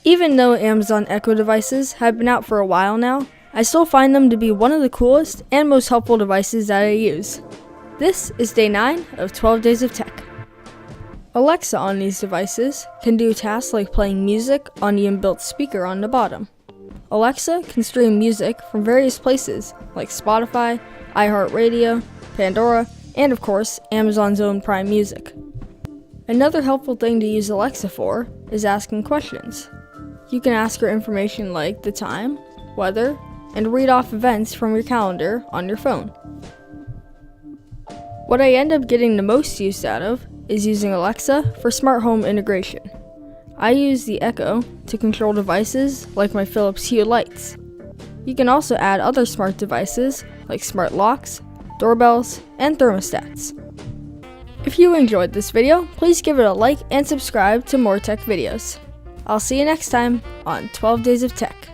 Even though Amazon Echo devices have been out for a while now, I still find them to be one of the coolest and most helpful devices that I use. This is day 9 of 12 Days of Tech. Alexa on these devices can do tasks like playing music on the inbuilt speaker on the bottom. Alexa can stream music from various places like Spotify, iHeartRadio, Pandora, and of course, Amazon's own Prime Music. Another helpful thing to use Alexa for is asking questions. You can ask her information like the time, weather, and read off events from your calendar on your phone. What I end up getting the most use out of is using Alexa for smart home integration. I use the Echo to control devices like my Philips Hue lights. You can also add other smart devices like smart locks, doorbells, and thermostats. If you enjoyed this video, please give it a like and subscribe to more tech videos. I'll see you next time on 12 Days of Tech.